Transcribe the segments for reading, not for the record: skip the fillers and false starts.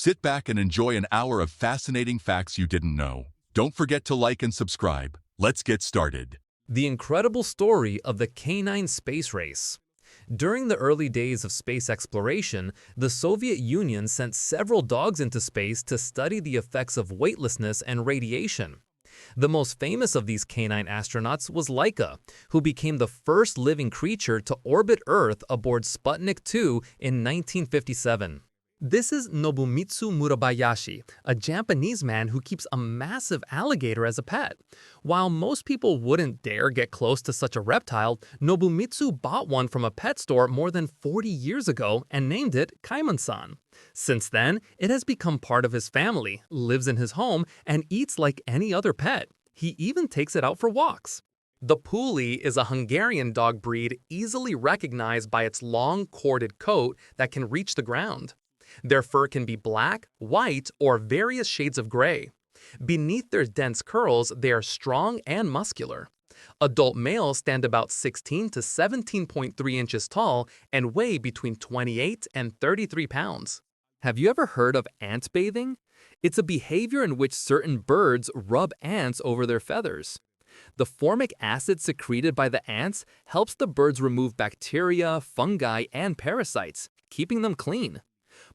Sit back and enjoy an hour of fascinating facts you didn't know. Don't forget to like and subscribe. Let's get started. The incredible story of the canine space race. During the early days of space exploration, the Soviet Union sent several dogs into space to study the effects of weightlessness and radiation. The most famous of these canine astronauts was Laika, who became the first living creature to orbit Earth aboard Sputnik 2 in 1957. This is Nobumitsu Murabayashi, a Japanese man who keeps a massive alligator as a pet. While most people wouldn't dare get close to such a reptile, Nobumitsu bought one from a pet store more than 40 years ago and named it Kaiman-san. Since then, it has become part of his family, lives in his home, and eats like any other pet. He even takes it out for walks. The Puli is a Hungarian dog breed easily recognized by its long, corded coat that can reach the ground. Their fur can be black, white, or various shades of gray. Beneath their dense curls, they are strong and muscular. Adult males stand about 16 to 17.3 inches tall and weigh between 28 and 33 pounds. Have you ever heard of ant bathing? It's a behavior in which certain birds rub ants over their feathers. The formic acid secreted by the ants helps the birds remove bacteria, fungi, and parasites, keeping them clean.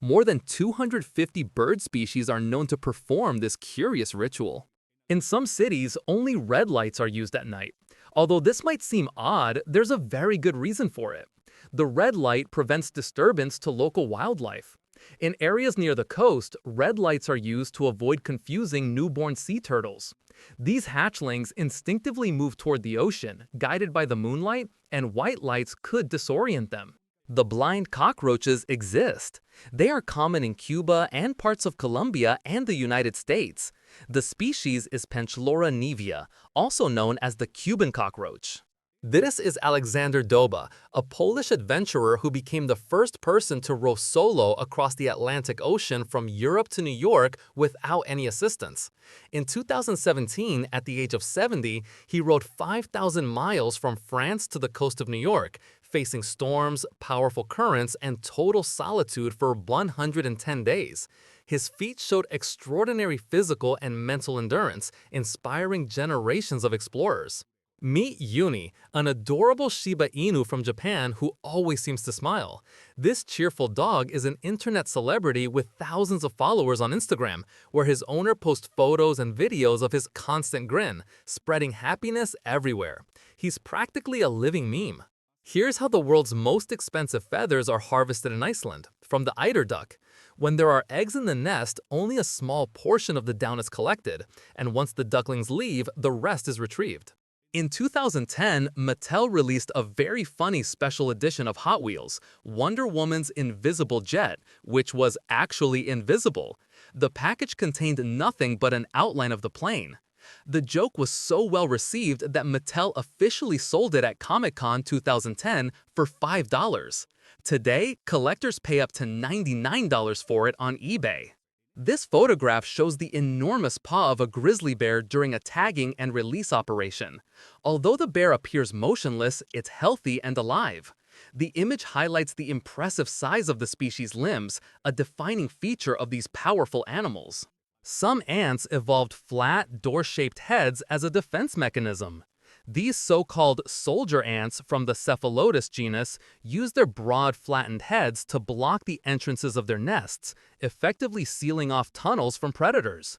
More than 250 bird species are known to perform this curious ritual. In some cities, only red lights are used at night. Although this might seem odd, there's a very good reason for it. The red light prevents disturbance to local wildlife. In areas near the coast, red lights are used to avoid confusing newborn sea turtles. These hatchlings instinctively move toward the ocean, guided by the moonlight, and white lights could disorient them. The blind cockroaches exist. They are common in Cuba and parts of Colombia and the United States. The species is Penchlora nevia, also known as the Cuban cockroach. This is Alexander Doba, a Polish adventurer who became the first person to row solo across the Atlantic Ocean from Europe to New York without any assistance. In 2017, at the age of 70, he rowed 5,000 miles from France to the coast of New York, facing storms, powerful currents, and total solitude for 110 days. His feat showed extraordinary physical and mental endurance, inspiring generations of explorers. Meet Uni, an adorable Shiba Inu from Japan who always seems to smile. This cheerful dog is an internet celebrity with thousands of followers on Instagram, where his owner posts photos and videos of his constant grin, spreading happiness everywhere. He's practically a living meme. Here's how the world's most expensive feathers are harvested in Iceland, from the eider duck. When there are eggs in the nest, only a small portion of the down is collected, and once the ducklings leave, the rest is retrieved. In 2010, Mattel released a very funny special edition of Hot Wheels, Wonder Woman's Invisible Jet, which was actually invisible. The package contained nothing but an outline of the plane. The joke was so well received that Mattel officially sold it at Comic-Con 2010 for $5. Today, collectors pay up to $99 for it on eBay. This photograph shows the enormous paw of a grizzly bear during a tagging and release operation. Although the bear appears motionless, it's healthy and alive. The image highlights the impressive size of the species' limbs, a defining feature of these powerful animals. Some ants evolved flat, door-shaped heads as a defense mechanism. These so-called soldier ants from the Cephalotus genus use their broad, flattened heads to block the entrances of their nests, effectively sealing off tunnels from predators.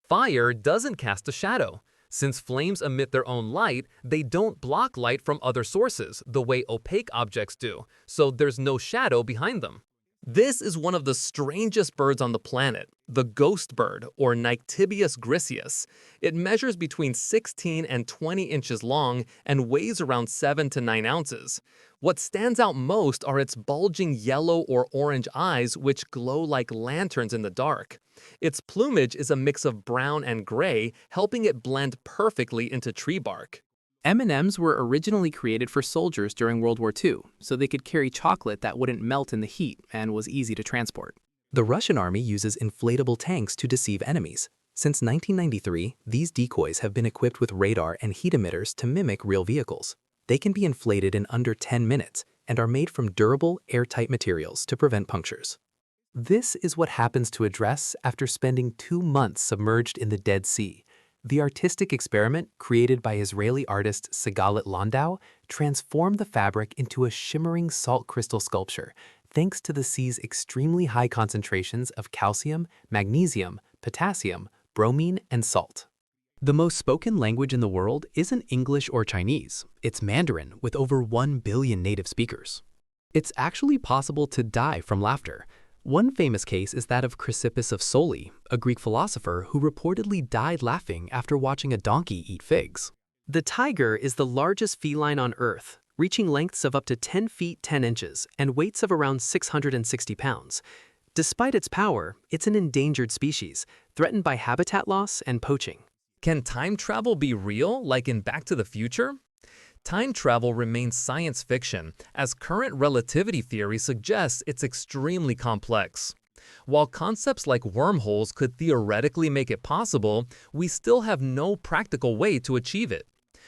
Fire doesn't cast a shadow. Since flames emit their own light, they don't block light from other sources the way opaque objects do, so there's no shadow behind them. This is one of the strangest birds on the planet, the ghost bird, or Nyctibius griseus. It measures between 16 and 20 inches long and weighs around 7 to 9 ounces. What stands out most are its bulging yellow or orange eyes, which glow like lanterns in the dark. Its plumage is a mix of brown and gray, helping it blend perfectly into tree bark. M&Ms were originally created for soldiers during World War II, so they could carry chocolate that wouldn't melt in the heat and was easy to transport. The Russian army uses inflatable tanks to deceive enemies. Since 1993, these decoys have been equipped with radar and heat emitters to mimic real vehicles. They can be inflated in under 10 minutes and are made from durable, airtight materials to prevent punctures. This is what happens to a dress after spending 2 months submerged in the Dead Sea. The artistic experiment created by Israeli artist Segalit Landau transformed the fabric into a shimmering salt crystal sculpture, thanks to the sea's extremely high concentrations of calcium, magnesium, potassium, bromine, and salt. The most spoken language in the world isn't English or Chinese, it's Mandarin with over 1 billion native speakers. It's actually possible to die from laughter. One famous case is that of Chrysippus of Soli, a Greek philosopher who reportedly died laughing after watching a donkey eat figs. The tiger is the largest feline on Earth, reaching lengths of up to 10 feet 10 inches and weights of around 660 pounds. Despite its power, it's an endangered species, threatened by habitat loss and poaching. Can time travel be real, like in Back to the Future? Time travel remains science fiction, as current relativity theory suggests it's extremely complex. While concepts like wormholes could theoretically make it possible, we still have no practical way to achieve it.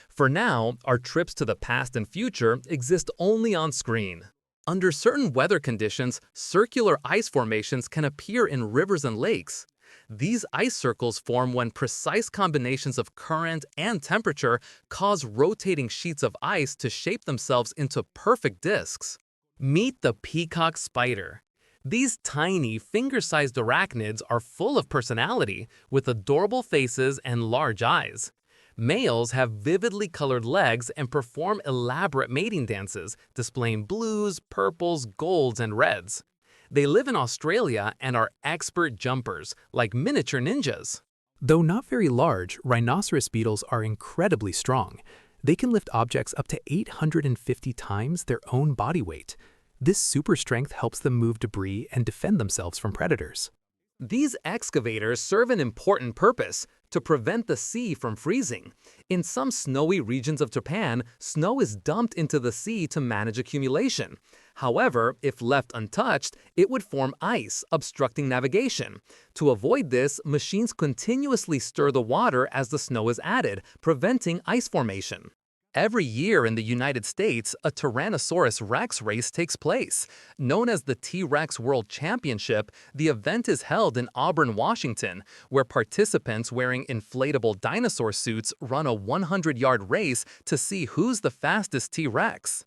For now, our trips to the past and future exist only on screen. Under certain weather conditions, circular ice formations can appear in rivers and lakes. These ice circles form when precise combinations of current and temperature cause rotating sheets of ice to shape themselves into perfect disks. Meet the peacock spider. These tiny, finger-sized arachnids are full of personality, with adorable faces and large eyes. Males have vividly colored legs and perform elaborate mating dances, displaying blues, purples, golds, and reds. They live in Australia and are expert jumpers, like miniature ninjas. Though not very large, rhinoceros beetles are incredibly strong. They can lift objects up to 850 times their own body weight. This super strength helps them move debris and defend themselves from predators. These excavators serve an important purpose: to prevent the sea from freezing. In some snowy regions of Japan, snow is dumped into the sea to manage accumulation. However, if left untouched, it would form ice, obstructing navigation. To avoid this, machines continuously stir the water as the snow is added, preventing ice formation. Every year in the United States, a Tyrannosaurus Rex race takes place. Known as the T-Rex World Championship, the event is held in Auburn, Washington, where participants wearing inflatable dinosaur suits run a 100-yard race to see who's the fastest T-Rex.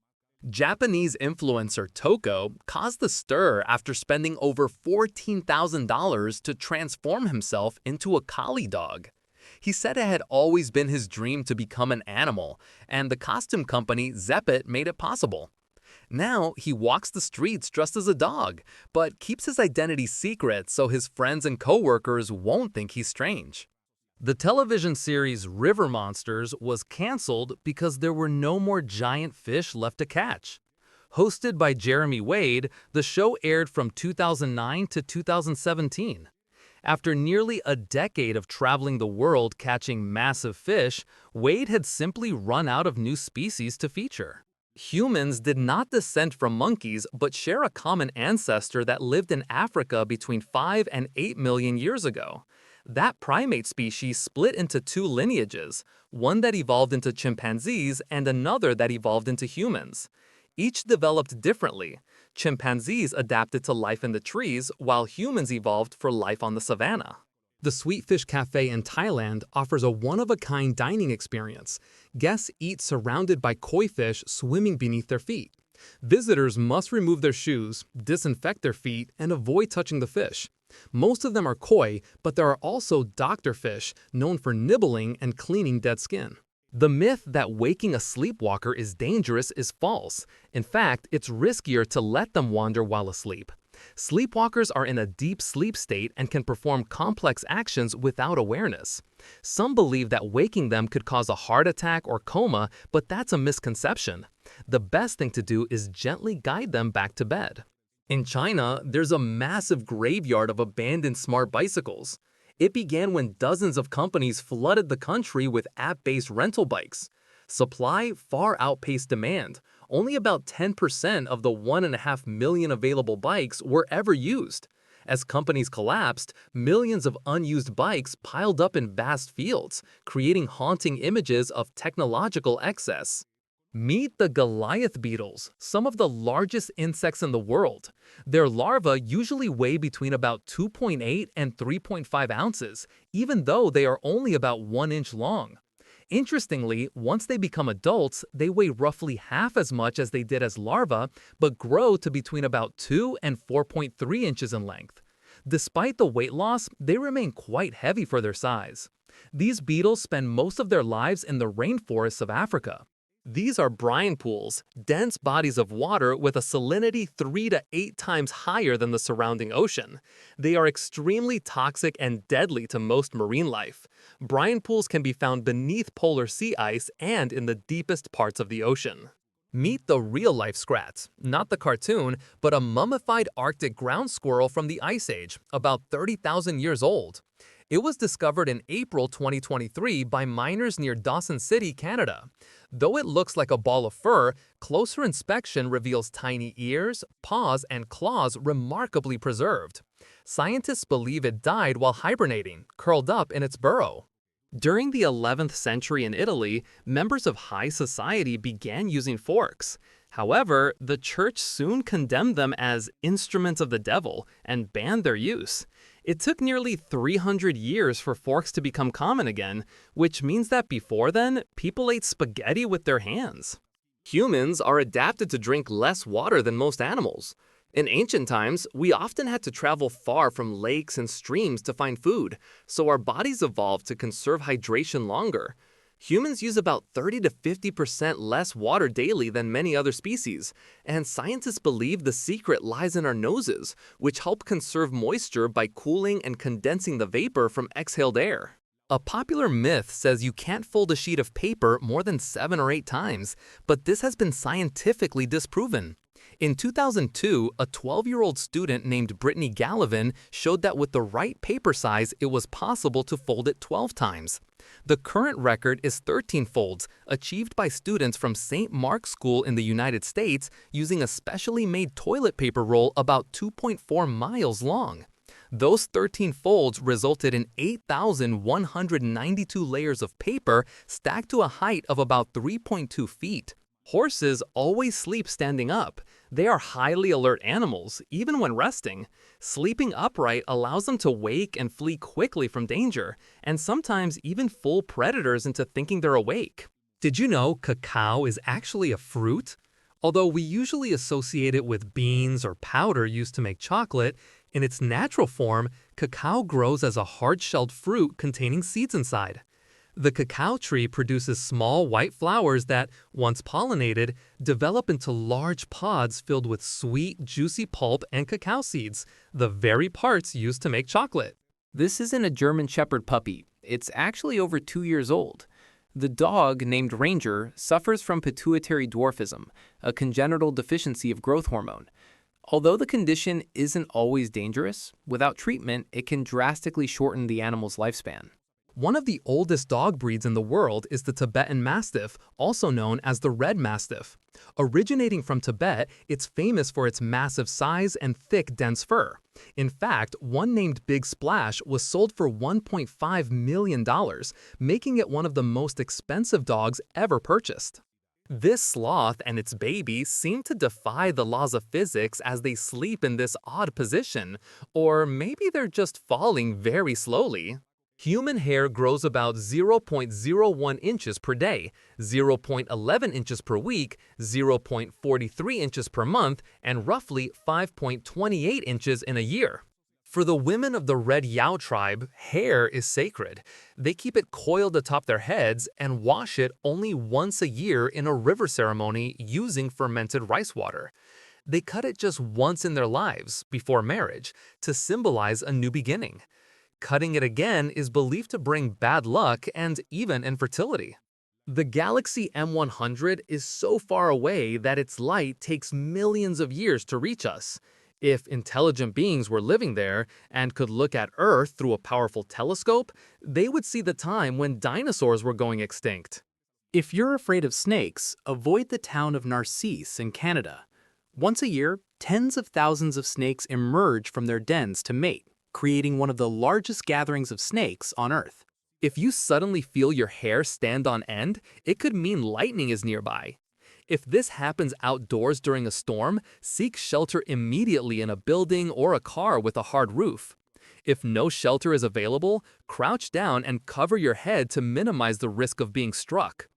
Japanese influencer Toko caused the stir after spending over $14,000 to transform himself into a collie dog. He said it had always been his dream to become an animal, and the costume company Zeppet made it possible. Now he walks the streets dressed as a dog, but keeps his identity secret so his friends and coworkers won't think he's strange. The television series River Monsters was canceled because there were no more giant fish left to catch. Hosted by Jeremy Wade, the show aired from 2009 to 2017. After nearly a decade of traveling the world catching massive fish, Wade had simply run out of new species to feature. Humans did not descend from monkeys but share a common ancestor that lived in Africa between 5 and 8 million years ago. That primate species split into two lineages, one that evolved into chimpanzees and another that evolved into humans. Each developed differently. Chimpanzees adapted to life in the trees, while humans evolved for life on the savanna. The Sweet Fish Cafe in Thailand offers a one-of-a-kind dining experience. Guests eat surrounded by koi fish swimming beneath their feet. Visitors must remove their shoes, disinfect their feet, and avoid touching the fish. Most of them are koi, but there are also doctor fish, known for nibbling and cleaning dead skin. The myth that waking a sleepwalker is dangerous is false. In fact, it's riskier to let them wander while asleep. Sleepwalkers are in a deep sleep state and can perform complex actions without awareness. Some believe that waking them could cause a heart attack or coma, but that's a misconception. The best thing to do is gently guide them back to bed. In China, there's a massive graveyard of abandoned smart bicycles. It began when dozens of companies flooded the country with app-based rental bikes. Supply far outpaced demand. Only about 10% of the 1.5 million available bikes were ever used. As companies collapsed, millions of unused bikes piled up in vast fields, creating haunting images of technological excess. Meet the Goliath beetles, some of the largest insects in the world. Their larvae usually weigh between about 2.8 and 3.5 ounces, even though they are only about 1 inch long. Interestingly, once they become adults, they weigh roughly half as much as they did as larvae, but grow to between about 2 and 4.3 inches in length. Despite the weight loss, they remain quite heavy for their size. These beetles spend most of their lives in the rainforests of Africa. These are brine pools, dense bodies of water with a salinity 3 to 8 times higher than the surrounding ocean. They are extremely toxic and deadly to most marine life. Brine pools can be found beneath polar sea ice and in the deepest parts of the ocean. Meet the real-life scrat, not the cartoon, but a mummified Arctic ground squirrel from the Ice Age, about 30,000 years old. It was discovered in April 2023 by miners near Dawson City, Canada. Though it looks like a ball of fur, closer inspection reveals tiny ears, paws, and claws remarkably preserved. Scientists believe it died while hibernating, curled up in its burrow. During the 11th century in Italy, members of high society began using forks. However, the church soon condemned them as instruments of the devil and banned their use. It took nearly 300 years for forks to become common again, which means that before then, people ate spaghetti with their hands. Humans are adapted to drink less water than most animals. In ancient times, we often had to travel far from lakes and streams to find food, so our bodies evolved to conserve hydration longer. Humans use about 30 to 50% less water daily than many other species, and scientists believe the secret lies in our noses, which help conserve moisture by cooling and condensing the vapor from exhaled air. A popular myth says you can't fold a sheet of paper more than 7 or 8 times, but this has been scientifically disproven. In 2002, a 12-year-old student named Brittany Gallivan showed that with the right paper size, it was possible to fold it 12 times. The current record is 13 folds, achieved by students from St. Mark's School in the United States using a specially made toilet paper roll about 2.4 miles long. Those 13 folds resulted in 8,192 layers of paper stacked to a height of about 3.2 feet. Horses always sleep standing up. They are highly alert animals, even when resting. Sleeping upright allows them to wake and flee quickly from danger, and sometimes even fool predators into thinking they're awake. Did you know cacao is actually a fruit? Although we usually associate it with beans or powder used to make chocolate, in its natural form, cacao grows as a hard-shelled fruit containing seeds inside. The cacao tree produces small white flowers that, once pollinated, develop into large pods filled with sweet, juicy pulp and cacao seeds, the very parts used to make chocolate. This isn't a German Shepherd puppy. It's actually over 2 years old. The dog, named Ranger, suffers from pituitary dwarfism, a congenital deficiency of growth hormone. Although the condition isn't always dangerous, without treatment, it can drastically shorten the animal's lifespan. One of the oldest dog breeds in the world is the Tibetan Mastiff, also known as the Red Mastiff. Originating from Tibet, it's famous for its massive size and thick, dense fur. In fact, one named Big Splash was sold for $1.5 million, making it one of the most expensive dogs ever purchased. This sloth and its baby seem to defy the laws of physics as they sleep in this odd position, or maybe they're just falling very slowly. Human hair grows about 0.01 inches per day, 0.11 inches per week, 0.43 inches per month, and roughly 5.28 inches in a year. For the women of the Red Yao tribe, hair is sacred. They keep it coiled atop their heads and wash it only once a year in a river ceremony using fermented rice water. They cut it just once in their lives, before marriage, to symbolize a new beginning. Cutting it again is believed to bring bad luck and even infertility. The galaxy M100 is so far away that its light takes millions of years to reach us. If intelligent beings were living there and could look at Earth through a powerful telescope, they would see the time when dinosaurs were going extinct. If you're afraid of snakes, avoid the town of Narcisse in Canada. Once a year, tens of thousands of snakes emerge from their dens to mate, creating one of the largest gatherings of snakes on Earth. If you suddenly feel your hair stand on end, it could mean lightning is nearby. If this happens outdoors during a storm, seek shelter immediately in a building or a car with a hard roof. If no shelter is available, crouch down and cover your head to minimize the risk of being struck.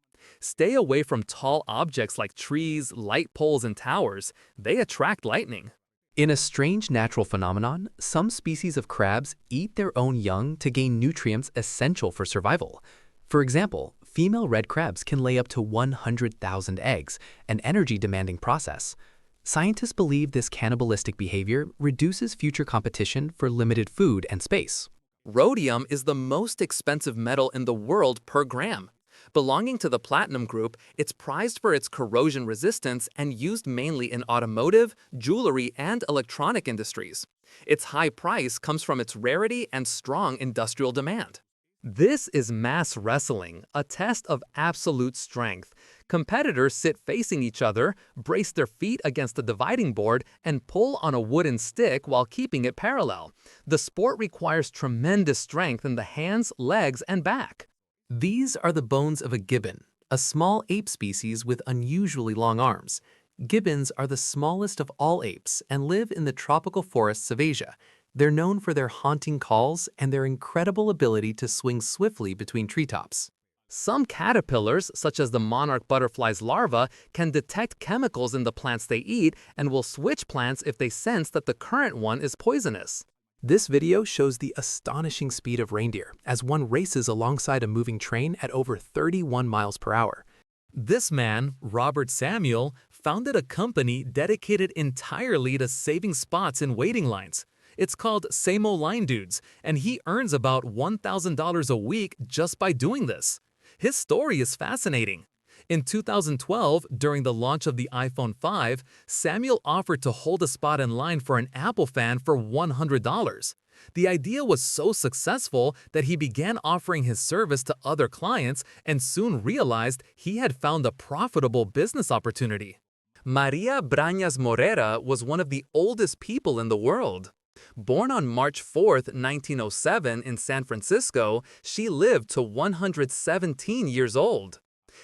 Stay away from tall objects like trees, light poles, and towers. They attract lightning. In a strange natural phenomenon, some species of crabs eat their own young to gain nutrients essential for survival. For example, female red crabs can lay up to 100,000 eggs, an energy-demanding process. Scientists believe this cannibalistic behavior reduces future competition for limited food and space. Rhodium is the most expensive metal in the world per gram. Belonging to the platinum group, it's prized for its corrosion resistance and used mainly in automotive, jewelry, and electronic industries. Its high price comes from its rarity and strong industrial demand. This is mass wrestling, a test of absolute strength. Competitors sit facing each other, brace their feet against a dividing board, and pull on a wooden stick while keeping it parallel. The sport requires tremendous strength in the hands, legs, and back. These are the bones of a gibbon, a small ape species with unusually long arms. Gibbons are the smallest of all apes and live in the tropical forests of Asia. They're known for their haunting calls and their incredible ability to swing swiftly between treetops. Some caterpillars, such as the monarch butterfly's larvae, can detect chemicals in the plants they eat and will switch plants if they sense that the current one is poisonous. This video shows the astonishing speed of reindeer as one races alongside a moving train at over 31 miles per hour. This man, Robert Samuel, founded a company dedicated entirely to saving spots in waiting lines. It's called Samo Line Dudes, and he earns about $1,000 a week just by doing this. His story is fascinating. In 2012, during the launch of the iPhone 5, Samuel offered to hold a spot in line for an Apple fan for $100. The idea was so successful that he began offering his service to other clients and soon realized he had found a profitable business opportunity. Maria Brañas Morera was one of the oldest people in the world. Born on March 4, 1907 in San Francisco, she lived to 117 years old.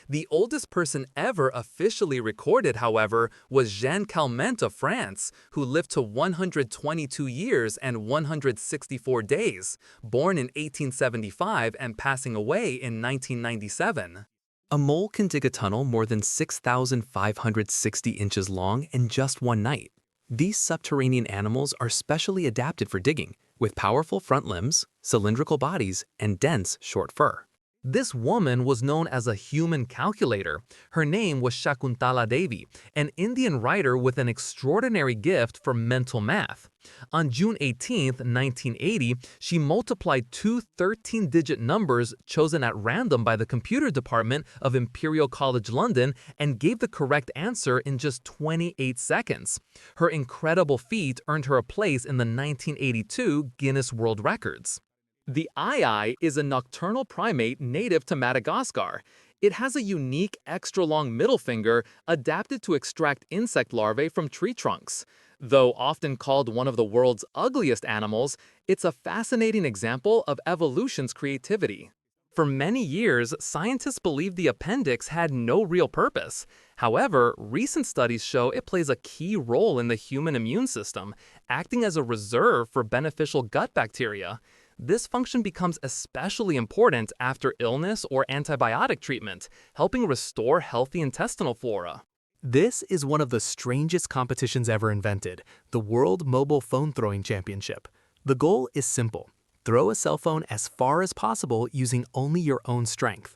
The oldest person ever officially recorded, however, was Jeanne Calment of France, who lived to 122 years and 164 days, born in 1875 and passing away in 1997. A mole can dig a tunnel more than 6,560 inches long in just one night. These subterranean animals are specially adapted for digging, with powerful front limbs, cylindrical bodies, and dense, short fur. This woman was known as a human calculator. Her name was Shakuntala Devi, an Indian writer with an extraordinary gift for mental math. On June 18, 1980, she multiplied two 13-digit numbers chosen at random by the computer department of Imperial College London and gave the correct answer in just 28 seconds. Her incredible feat earned her a place in the 1982 Guinness World Records. The aye-aye is a nocturnal primate native to Madagascar. It has a unique extra-long middle finger adapted to extract insect larvae from tree trunks. Though often called one of the world's ugliest animals, it's a fascinating example of evolution's creativity. For many years, scientists believed the appendix had no real purpose. However, recent studies show it plays a key role in the human immune system, acting as a reserve for beneficial gut bacteria. This function becomes especially important after illness or antibiotic treatment, helping restore healthy intestinal flora. This is one of the strangest competitions ever invented, the World Mobile Phone Throwing Championship. The goal is simple: throw a cell phone as far as possible using only your own strength.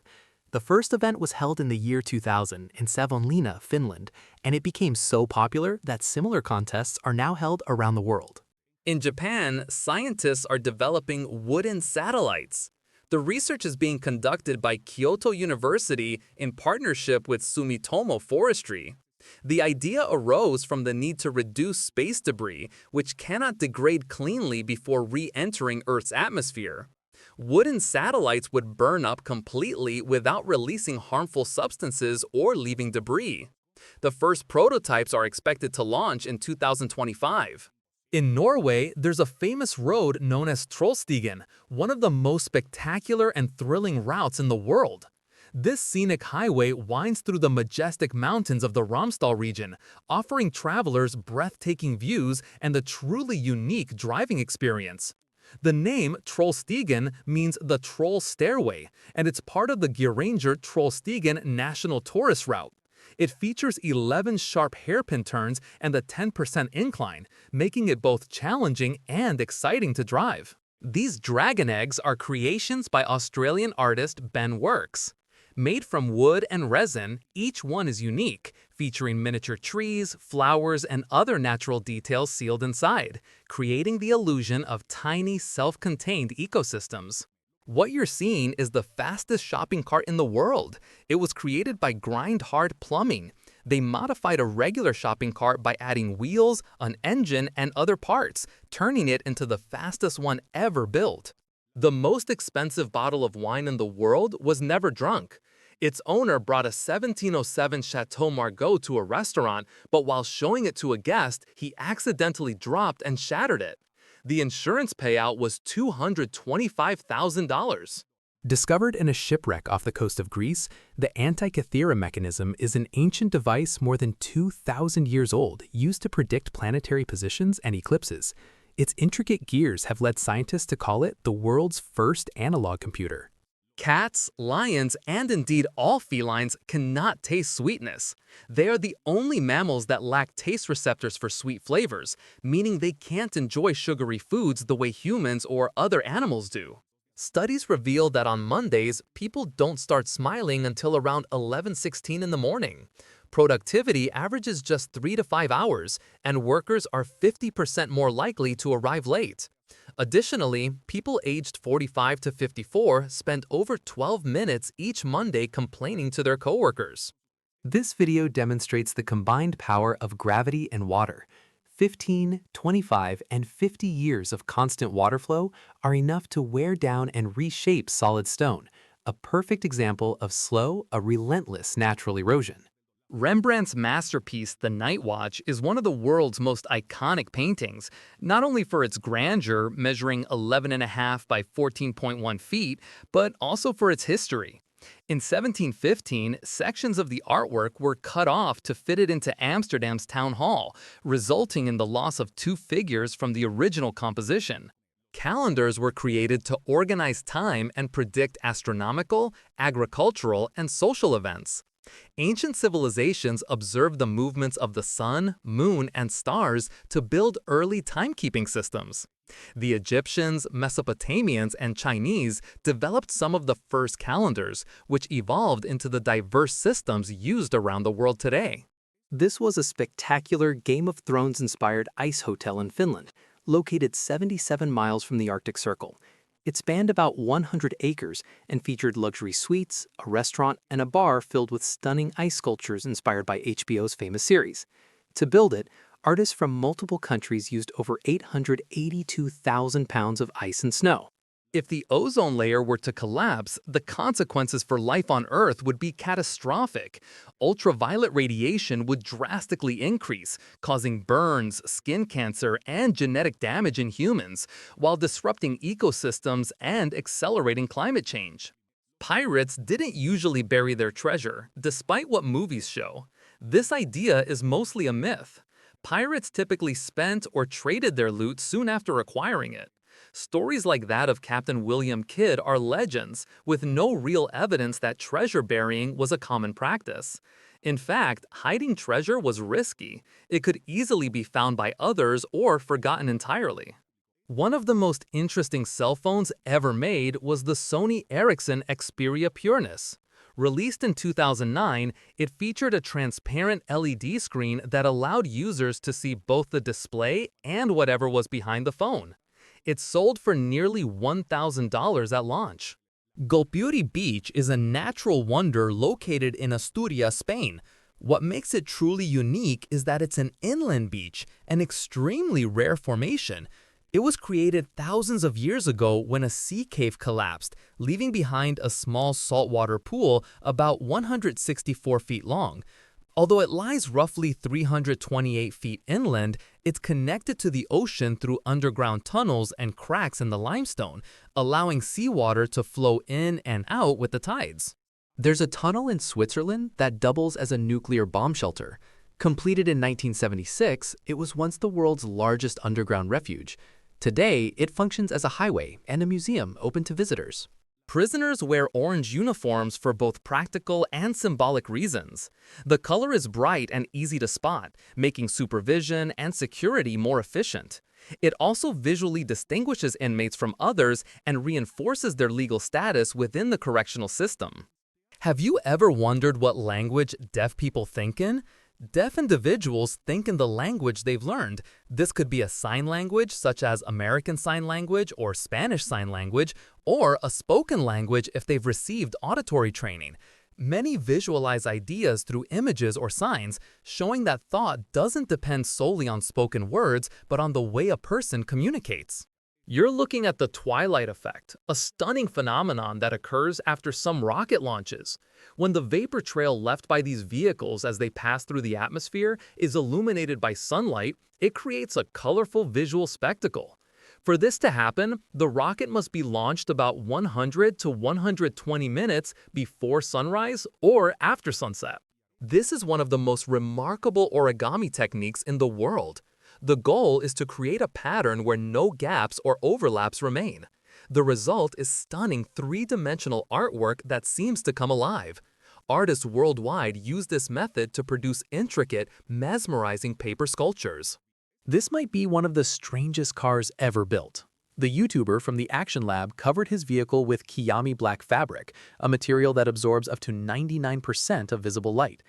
The first event was held in the year 2000 in Savonlinna, Finland, and it became so popular that similar contests are now held around the world. In Japan, scientists are developing wooden satellites. The research is being conducted by Kyoto University in partnership with Sumitomo Forestry. The idea arose from the need to reduce space debris, which cannot degrade cleanly before re-entering Earth's atmosphere. Wooden satellites would burn up completely without releasing harmful substances or leaving debris. The first prototypes are expected to launch in 2025. In Norway, there's a famous road known as Trollstigen, one of the most spectacular and thrilling routes in the world. This scenic highway winds through the majestic mountains of the Ramstal region, offering travelers breathtaking views and a truly unique driving experience. The name Trollstigen means the Troll Stairway, and it's part of the Geiranger Trollstigen National Tourist Route. It features 11 sharp hairpin turns and a 10% incline, making it both challenging and exciting to drive. These dragon eggs are creations by Australian artist Ben Works. Made from wood and resin, each one is unique, featuring miniature trees, flowers, and other natural details sealed inside, creating the illusion of tiny, self-contained ecosystems. What you're seeing is the fastest shopping cart in the world. It was created by Grind Hard Plumbing. They modified a regular shopping cart by adding wheels, an engine, and other parts, turning it into the fastest one ever built. The most expensive bottle of wine in the world was never drunk. Its owner brought a 1707 Chateau Margaux to a restaurant, but while showing it to a guest, he accidentally dropped and shattered it. The insurance payout was $225,000. Discovered in a shipwreck off the coast of Greece, the Antikythera mechanism is an ancient device more than 2,000 years old used to predict planetary positions and eclipses. Its intricate gears have led scientists to call it the world's first analog computer. Cats, lions, and indeed all felines cannot taste sweetness. They are the only mammals that lack taste receptors for sweet flavors, meaning they can't enjoy sugary foods the way humans or other animals do. Studies reveal that on Mondays, people don't start smiling until around 11:16 in the morning. Productivity averages just 3 to 5 hours, and workers are 50% more likely to arrive late. Additionally, people aged 45 to 54 spend over 12 minutes each Monday complaining to their coworkers. This video demonstrates the combined power of gravity and water. 15, 25, and 50 years of constant water flow are enough to wear down and reshape solid stone, a perfect example of slow, relentless natural erosion. Rembrandt's masterpiece, The Night Watch, is one of the world's most iconic paintings, not only for its grandeur, measuring 11.5 by 14.1 feet, but also for its history. In 1715, sections of the artwork were cut off to fit it into Amsterdam's town hall, resulting in the loss of 2 figures from the original composition. Calendars were created to organize time and predict astronomical, agricultural, and social events. Ancient civilizations observed the movements of the sun, moon, and stars to build early timekeeping systems. The Egyptians, Mesopotamians, and Chinese developed some of the first calendars, which evolved into the diverse systems used around the world today. This was a spectacular Game of Thrones-inspired ice hotel in Finland, located 77 miles from the Arctic Circle. It spanned about 100 acres and featured luxury suites, a restaurant, and a bar filled with stunning ice sculptures inspired by HBO's famous series. To build it, artists from multiple countries used over 882,000 pounds of ice and snow. If the ozone layer were to collapse, the consequences for life on Earth would be catastrophic. Ultraviolet radiation would drastically increase, causing burns, skin cancer, and genetic damage in humans, while disrupting ecosystems and accelerating climate change. Pirates didn't usually bury their treasure, despite what movies show. This idea is mostly a myth. Pirates typically spent or traded their loot soon after acquiring it. Stories like that of Captain William Kidd are legends, with no real evidence that treasure burying was a common practice. In fact, hiding treasure was risky. It could easily be found by others or forgotten entirely. One of the most interesting cell phones ever made was the Sony Ericsson Xperia Pureness. Released in 2009, it featured a transparent LED screen that allowed users to see both the display and whatever was behind the phone. It sold for nearly $1,000 at launch. Gulpuri Beach is a natural wonder located in Asturias, Spain. What makes it truly unique is that it's an inland beach, an extremely rare formation. It was created thousands of years ago when a sea cave collapsed, leaving behind a small saltwater pool about 164 feet long. Although it lies roughly 328 feet inland, it's connected to the ocean through underground tunnels and cracks in the limestone, allowing seawater to flow in and out with the tides. There's a tunnel in Switzerland that doubles as a nuclear bomb shelter. Completed in 1976, it was once the world's largest underground refuge. Today, it functions as a highway and a museum open to visitors. Prisoners wear orange uniforms for both practical and symbolic reasons. The color is bright and easy to spot, making supervision and security more efficient. It also visually distinguishes inmates from others and reinforces their legal status within the correctional system. Have you ever wondered what language deaf people think in? Deaf individuals think in the language they've learned. This could be a sign language such as American Sign Language or Spanish Sign Language, or a spoken language if they've received auditory training. Many visualize ideas through images or signs, showing that thought doesn't depend solely on spoken words, but on the way a person communicates. You're looking at the twilight effect, a stunning phenomenon that occurs after some rocket launches. When the vapor trail left by these vehicles as they pass through the atmosphere is illuminated by sunlight, it creates a colorful visual spectacle. For this to happen, the rocket must be launched about 100 to 120 minutes before sunrise or after sunset. This is one of the most remarkable origami techniques in the world. The goal is to create a pattern where no gaps or overlaps remain. The result is stunning three-dimensional artwork that seems to come alive. Artists worldwide use this method to produce intricate, mesmerizing paper sculptures. This might be one of the strangest cars ever built. The YouTuber from the Action Lab covered his vehicle with Kiami black fabric, a material that absorbs up to 99% of visible light.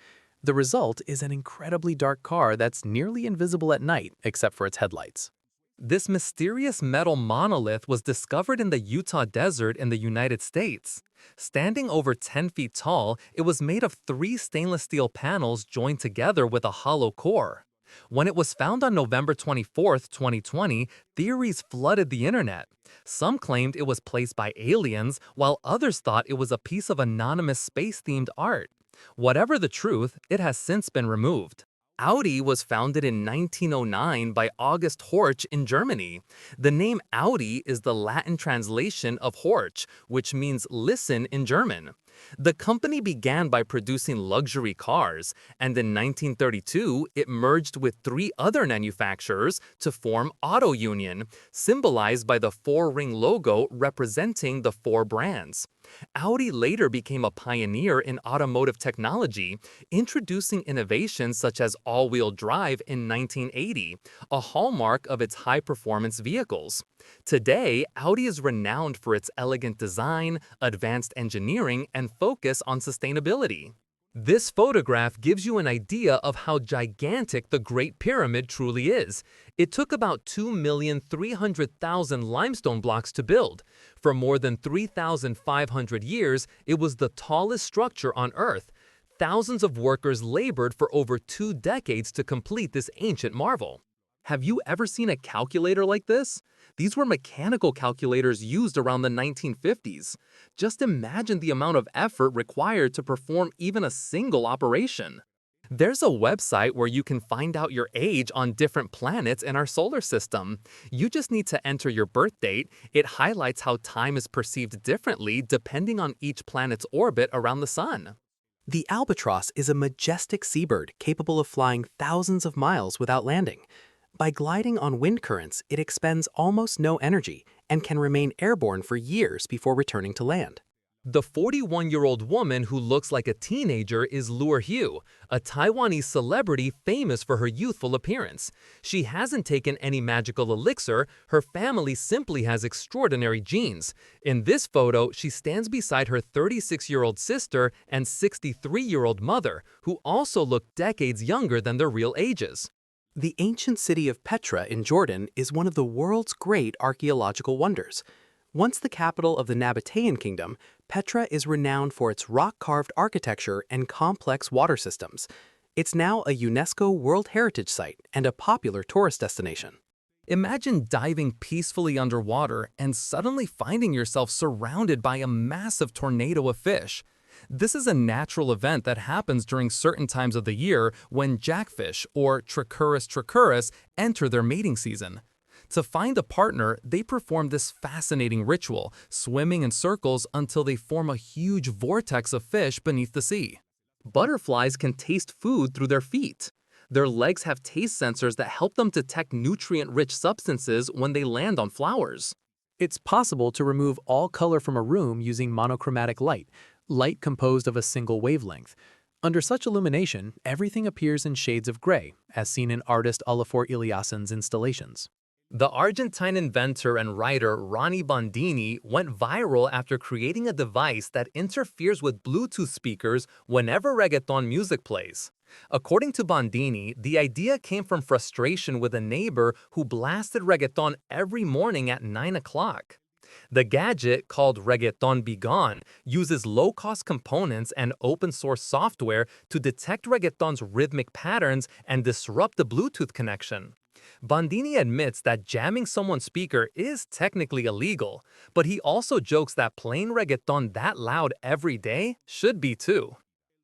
The result is an incredibly dark car that's nearly invisible at night, except for its headlights. This mysterious metal monolith was discovered in the Utah desert in the United States. Standing over 10 feet tall, it was made of 3 stainless steel panels joined together with a hollow core. When it was found on November 24, 2020, theories flooded the internet. Some claimed it was placed by aliens, while others thought it was a piece of anonymous space-themed art. Whatever the truth, it has since been removed. Audi was founded in 1909 by August Horch in Germany. The name Audi is the Latin translation of Horch, which means listen in German. The company began by producing luxury cars, and in 1932 it merged with 3 other manufacturers to form Auto Union, symbolized by the 4-ring logo representing the 4 brands. Audi later became a pioneer in automotive technology, introducing innovations such as all-wheel drive in 1980, a hallmark of its high-performance vehicles. Today, Audi is renowned for its elegant design, advanced engineering, and focus on sustainability. This photograph gives you an idea of how gigantic the Great Pyramid truly is. It took about 2,300,000 limestone blocks to build. For more than 3,500 years, it was the tallest structure on Earth. Thousands of workers labored for over 2 decades to complete this ancient marvel. Have you ever seen a calculator like this? These were mechanical calculators used around the 1950s. Just imagine the amount of effort required to perform even a single operation. There's a website where you can find out your age on different planets in our solar system. You just need to enter your birth date. It highlights how time is perceived differently depending on each planet's orbit around the sun. The albatross is a majestic seabird capable of flying thousands of miles without landing. By gliding on wind currents, it expends almost no energy and can remain airborne for years before returning to land. The 41-year-old woman who looks like a teenager is Lure Hugh, a Taiwanese celebrity famous for her youthful appearance. She hasn't taken any magical elixir, her family simply has extraordinary genes. In this photo, she stands beside her 36-year-old sister and 63-year-old mother, who also look decades younger than their real ages. The ancient city of Petra in Jordan is one of the world's great archaeological wonders. Once the capital of the Nabatean kingdom, Petra is renowned for its rock-carved architecture and complex water systems. It's now a UNESCO World Heritage Site and a popular tourist destination. Imagine diving peacefully underwater and suddenly finding yourself surrounded by a massive tornado of fish. This is a natural event that happens during certain times of the year when jackfish, or Trichuris trichuris, enter their mating season. To find a partner, they perform this fascinating ritual, swimming in circles until they form a huge vortex of fish beneath the sea. Butterflies can taste food through their feet. Their legs have taste sensors that help them detect nutrient-rich substances when they land on flowers. It's possible to remove all color from a room using monochromatic light composed of a single wavelength. Under such illumination, everything appears in shades of gray, as seen in artist Olafur Eliasson's installations. The Argentine inventor and writer Ronnie Bondini went viral after creating a device that interferes with Bluetooth speakers whenever reggaeton music plays. According to Bondini, the idea came from frustration with a neighbor who blasted reggaeton every morning at 9 o'clock. The gadget, called Reggaeton Be Gone, uses low-cost components and open-source software to detect reggaeton's rhythmic patterns and disrupt the Bluetooth connection. Bondini admits that jamming someone's speaker is technically illegal, but he also jokes that playing reggaeton that loud every day should be too.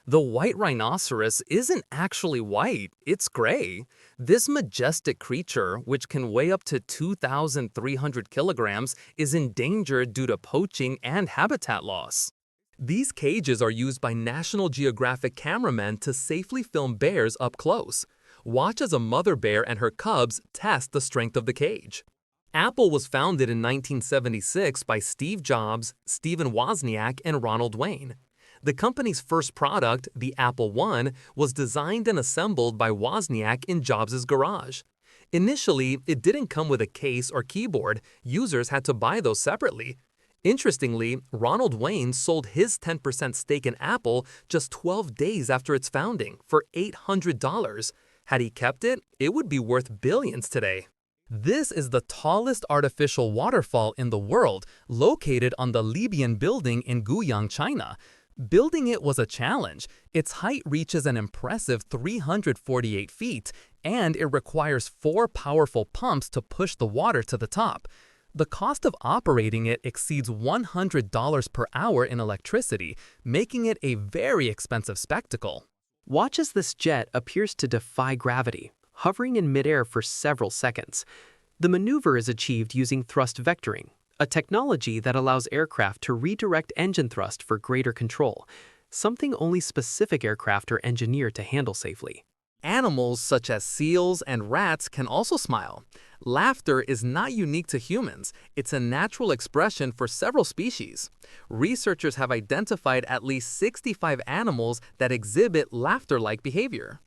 The white rhinoceros isn't actually white, it's gray. This majestic creature, which can weigh up to 2,300 kilograms, is endangered due to poaching and habitat loss. These cages are used by National Geographic cameramen to safely film bears up close. Watch as a mother bear and her cubs test the strength of the cage. Apple was founded in 1976 by Steve Jobs, Stephen Wozniak, and Ronald Wayne. The company's first product, the Apple I, was designed and assembled by Wozniak in Jobs' garage. Initially, it didn't come with a case or keyboard. Users had to buy those separately. Interestingly, Ronald Wayne sold his 10% stake in Apple just 12 days after its founding for $800. Had he kept it, it would be worth billions today. This is the tallest artificial waterfall in the world, located on the Libian building in Guiyang, China. Building it was a challenge. Its height reaches an impressive 348 feet, and it requires 4 powerful pumps to push the water to the top. The cost of operating it exceeds $100 per hour in electricity, making it a very expensive spectacle. Watch as this jet appears to defy gravity, hovering in midair for several seconds. The maneuver is achieved using thrust vectoring, a technology that allows aircraft to redirect engine thrust for greater control, something only specific aircraft are engineered to handle safely. Animals such as seals and rats can also smile. Laughter is not unique to humans. It's a natural expression for several species. Researchers have identified at least 65 animals that exhibit laughter-like behavior.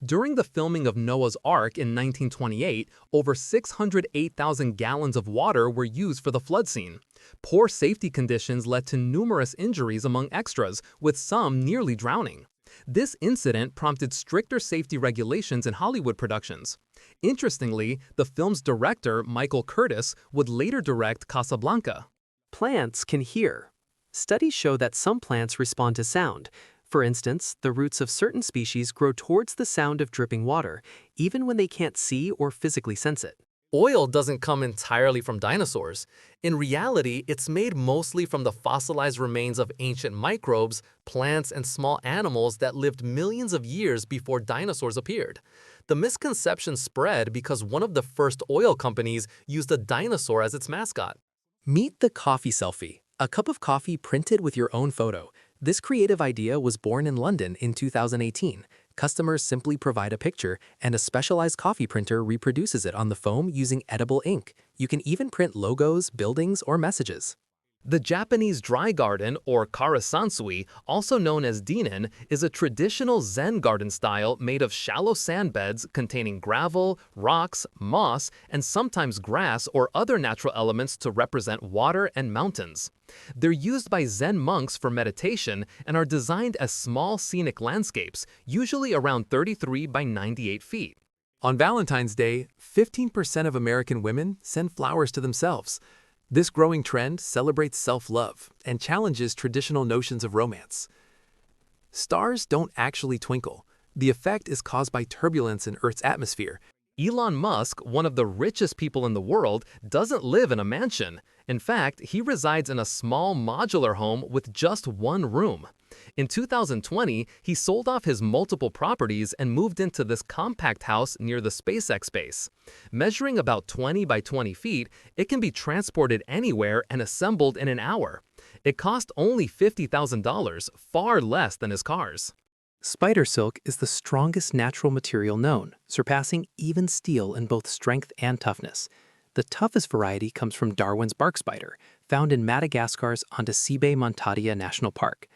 During the filming of Noah's Ark in 1928, over 608,000 gallons of water were used for the flood scene. Poor safety conditions led to numerous injuries among extras, with some nearly drowning. This incident prompted stricter safety regulations in Hollywood productions. Interestingly, the film's director, Michael Curtis, would later direct Casablanca. Plants can hear. Studies show that some plants respond to sound. For instance, the roots of certain species grow towards the sound of dripping water, even when they can't see or physically sense it. Oil doesn't come entirely from dinosaurs. In reality, it's made mostly from the fossilized remains of ancient microbes, plants, and small animals that lived millions of years before dinosaurs appeared. The misconception spread because one of the first oil companies used a dinosaur as its mascot. Meet the coffee selfie, a cup of coffee printed with your own photo. This creative idea was born in London in 2018. Customers simply provide a picture, and a specialized coffee printer reproduces it on the foam using edible ink. You can even print logos, buildings, or messages. The Japanese dry garden, or karasansui, also known as dinen, is a traditional Zen garden style made of shallow sand beds containing gravel, rocks, moss, and sometimes grass or other natural elements to represent water and mountains. They're used by Zen monks for meditation and are designed as small scenic landscapes, usually around 33 by 98 feet. On Valentine's Day, 15% of American women send flowers to themselves. This growing trend celebrates self-love and challenges traditional notions of romance. Stars don't actually twinkle. The effect is caused by turbulence in Earth's atmosphere. Elon Musk, one of the richest people in the world, doesn't live in a mansion. In fact, he resides in a small modular home with just one room. In 2020, he sold off his multiple properties and moved into this compact house near the SpaceX base. Measuring about 20 by 20 feet, it can be transported anywhere and assembled in an hour. It cost only $50,000, far less than his cars. Spider silk is the strongest natural material known, surpassing even steel in both strength and toughness. The toughest variety comes from Darwin's bark spider, found in Madagascar's Ondasibe Montadia National Park.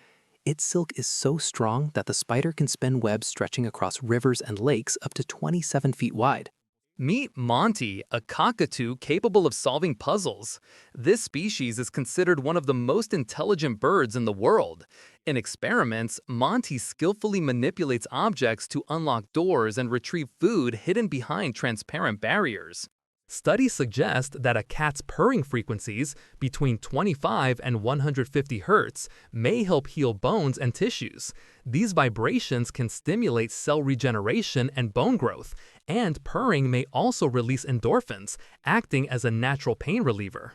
Its silk is so strong that the spider can spin webs stretching across rivers and lakes up to 27 feet wide. Meet Monty, a cockatoo capable of solving puzzles. This species is considered one of the most intelligent birds in the world. In experiments, Monty skillfully manipulates objects to unlock doors and retrieve food hidden behind transparent barriers. Studies suggest that a cat's purring frequencies, between 25 and 150 Hz, may help heal bones and tissues. These vibrations can stimulate cell regeneration and bone growth, and purring may also release endorphins, acting as a natural pain reliever.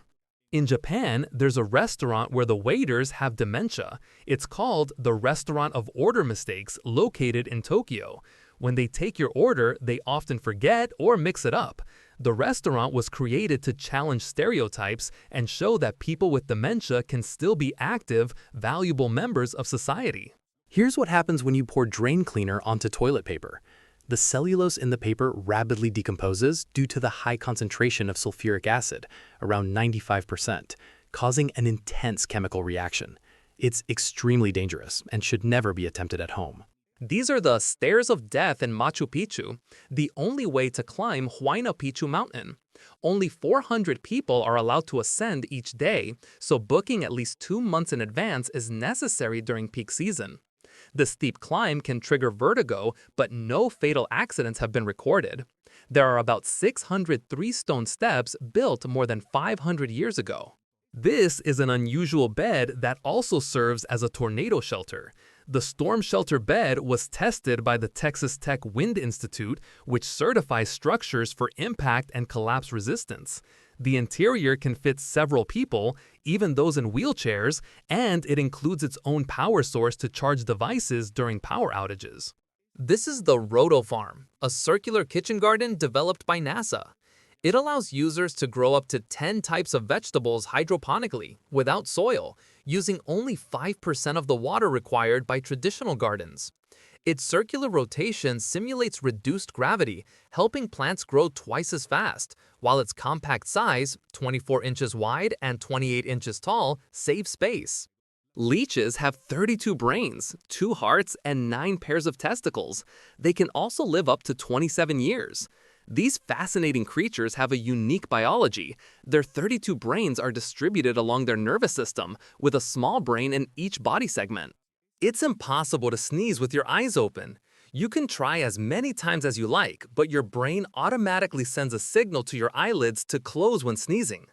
In Japan, there's a restaurant where the waiters have dementia. It's called the Restaurant of Order Mistakes, located in Tokyo. When they take your order, they often forget or mix it up. The restaurant was created to challenge stereotypes and show that people with dementia can still be active, valuable members of society. Here's what happens when you pour drain cleaner onto toilet paper. The cellulose in the paper rapidly decomposes due to the high concentration of sulfuric acid, around 95%, causing an intense chemical reaction. It's extremely dangerous and should never be attempted at home. These are the Stairs of Death in Machu Picchu, the only way to climb Huayna Picchu Mountain. Only 400 people are allowed to ascend each day, so booking at least 2 months in advance is necessary during peak season. The steep climb can trigger vertigo, but no fatal accidents have been recorded. There are about 600 three-stone steps built more than 500 years ago. This is an unusual bed that also serves as a tornado shelter. The storm shelter bed was tested by the Texas Tech Wind Institute, which certifies structures for impact and collapse resistance. The interior can fit several people, even those in wheelchairs, and it includes its own power source to charge devices during power outages. This is the Roto Farm, a circular kitchen garden developed by NASA. It allows users to grow up to 10 types of vegetables hydroponically, without soil, using only 5% of the water required by traditional gardens. Its circular rotation simulates reduced gravity, helping plants grow twice as fast, while its compact size, 24 inches wide and 28 inches tall, saves space. Leeches have 32 brains, 2 hearts, and 9 pairs of testicles. They can also live up to 27 years. These fascinating creatures have a unique biology. Their 32 brains are distributed along their nervous system, with a small brain in each body segment. It's impossible to sneeze with your eyes open. You can try as many times as you like, but your brain automatically sends a signal to your eyelids to close when sneezing.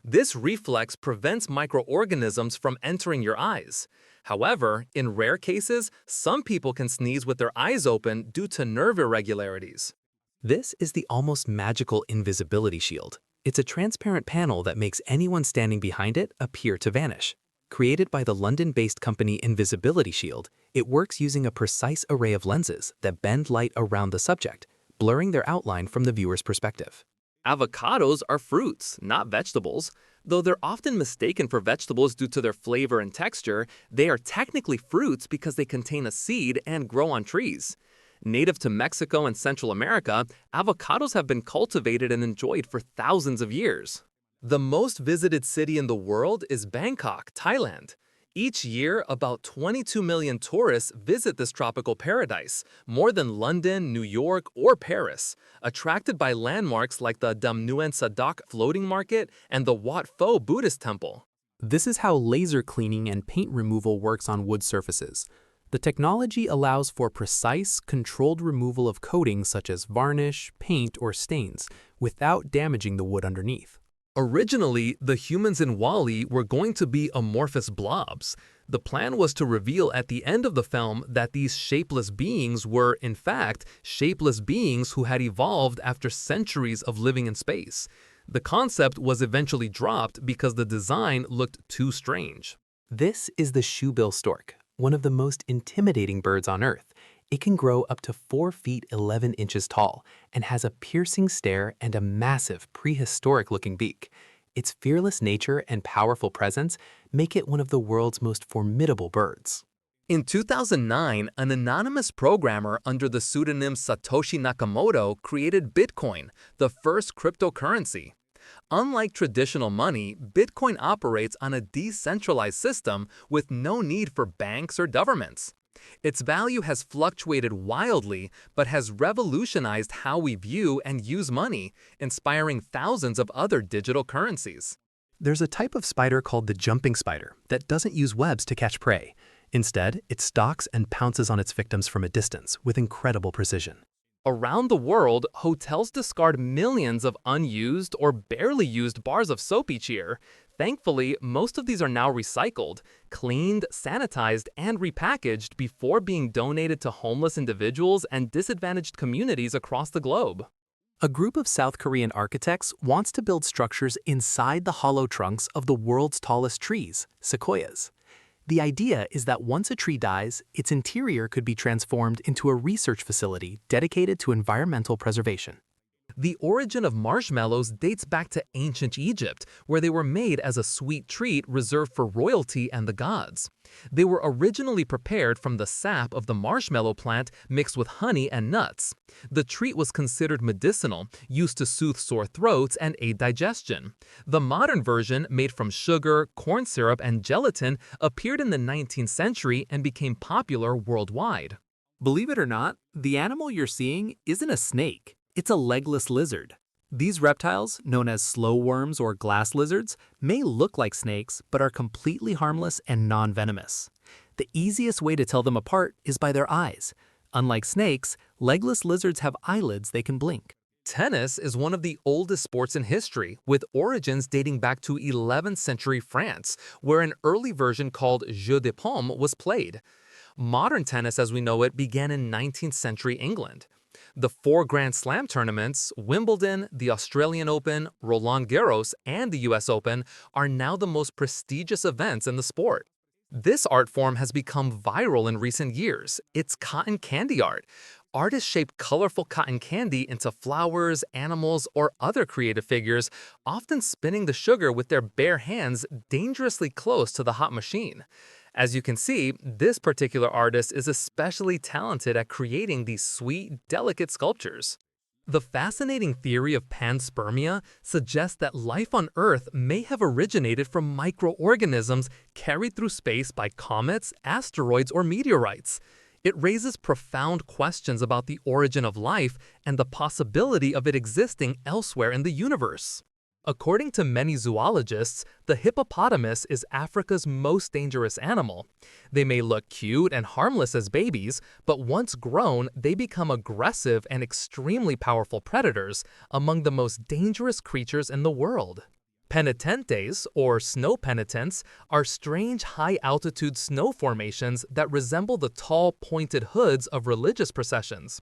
This reflex prevents microorganisms from entering your eyes. However, in rare cases, some people can sneeze with their eyes open due to nerve irregularities. This is the almost magical invisibility shield. It's a transparent panel that makes anyone standing behind it appear to vanish. Created by the London-based company Invisibility Shield, it works using a precise array of lenses that bend light around the subject, blurring their outline from the viewer's perspective. Avocados are fruits, not vegetables. Though they're often mistaken for vegetables due to their flavor and texture, they are technically fruits because they contain a seed and grow on trees. Native to Mexico and Central America, avocados have been cultivated and enjoyed for thousands of years. The most visited city in the world is Bangkok, Thailand. Each year, about 22 million tourists visit this tropical paradise, more than London, New York, or Paris, attracted by landmarks like the Dam Nguyen Sadak floating market and the Wat Pho Buddhist temple. This is how laser cleaning and paint removal works on wood surfaces. The technology allows for precise, controlled removal of coatings such as varnish, paint, or stains, without damaging the wood underneath. Originally, the humans in WALL-E were going to be amorphous blobs. The plan was to reveal at the end of the film that these shapeless beings were, in fact, shapeless beings who had evolved after centuries of living in space. The concept was eventually dropped because the design looked too strange. This is the shoebill stork, one of the most intimidating birds on Earth. It can grow up to 4 feet 11 inches tall and has a piercing stare and a massive prehistoric-looking beak. Its fearless nature and powerful presence make it one of the world's most formidable birds. In 2009, an anonymous programmer under the pseudonym Satoshi Nakamoto created Bitcoin, the first cryptocurrency. Unlike traditional money, Bitcoin operates on a decentralized system with no need for banks or governments. Its value has fluctuated wildly, but has revolutionized how we view and use money, inspiring thousands of other digital currencies. There's a type of spider called the jumping spider that doesn't use webs to catch prey. Instead, it stalks and pounces on its victims from a distance with incredible precision. Around the world, hotels discard millions of unused or barely used bars of soap each year. Thankfully, most of these are now recycled, cleaned, sanitized, and repackaged before being donated to homeless individuals and disadvantaged communities across the globe. A group of South Korean architects wants to build structures inside the hollow trunks of the world's tallest trees, sequoias. The idea is that once a tree dies, its interior could be transformed into a research facility dedicated to environmental preservation. The origin of marshmallows dates back to ancient Egypt, where they were made as a sweet treat reserved for royalty and the gods. They were originally prepared from the sap of the marshmallow plant mixed with honey and nuts. The treat was considered medicinal, used to soothe sore throats and aid digestion. The modern version, made from sugar, corn syrup, and gelatin, appeared in the 19th century and became popular worldwide. Believe it or not, the animal you're seeing isn't a snake. It's a legless lizard. These reptiles, known as slow worms or glass lizards, may look like snakes but are completely harmless and non-venomous. The easiest way to tell them apart is by their eyes. Unlike snakes, legless lizards have eyelids they can blink. Tennis is one of the oldest sports in history, with origins dating back to 11th century France, where an early version called Jeu de Paume was played. Modern tennis as we know it began in 19th century England. The 4 Grand Slam tournaments, Wimbledon, the Australian Open, Roland Garros, and the US Open, are now the most prestigious events in the sport. This art form has become viral in recent years. It's cotton candy art. Artists shape colorful cotton candy into flowers, animals, or other creative figures, often spinning the sugar with their bare hands dangerously close to the hot machine. As you can see, this particular artist is especially talented at creating these sweet, delicate sculptures. The fascinating theory of panspermia suggests that life on Earth may have originated from microorganisms carried through space by comets, asteroids, or meteorites. It raises profound questions about the origin of life and the possibility of it existing elsewhere in the universe. According to many zoologists, the hippopotamus is Africa's most dangerous animal. They may look cute and harmless as babies, but once grown, they become aggressive and extremely powerful predators, among the most dangerous creatures in the world. Penitentes, or snow penitents, are strange high-altitude snow formations that resemble the tall, pointed hoods of religious processions.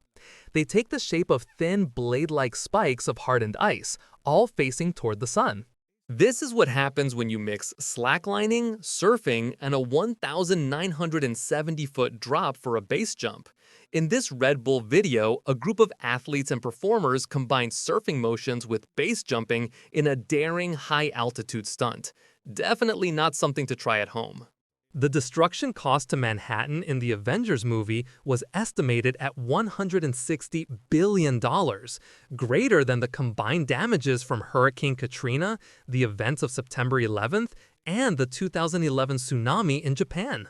They take the shape of thin, blade-like spikes of hardened ice, all facing toward the sun. This is what happens when you mix slacklining, surfing, and a 1,970-foot drop for a base jump. In this Red Bull video, a group of athletes and performers combine surfing motions with base jumping in a daring high-altitude stunt. Definitely not something to try at home. The destruction cost to Manhattan in the Avengers movie was estimated at $160 billion, greater than the combined damages from Hurricane Katrina, the events of September 11th, and the 2011 tsunami in Japan.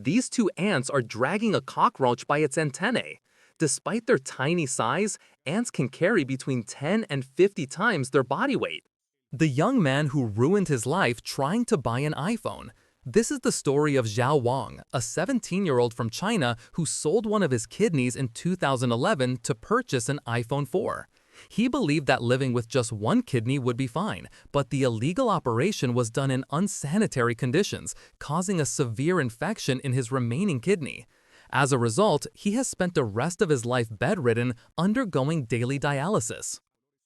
These 2 ants are dragging a cockroach by its antennae. Despite their tiny size, ants can carry between 10 and 50 times their body weight. The young man who ruined his life trying to buy an iPhone. This is the story of Zhao Wang, a 17-year-old from China who sold one of his kidneys in 2011 to purchase an iPhone 4. He believed that living with just one kidney would be fine, but the illegal operation was done in unsanitary conditions, causing a severe infection in his remaining kidney. As a result, he has spent the rest of his life bedridden, undergoing daily dialysis.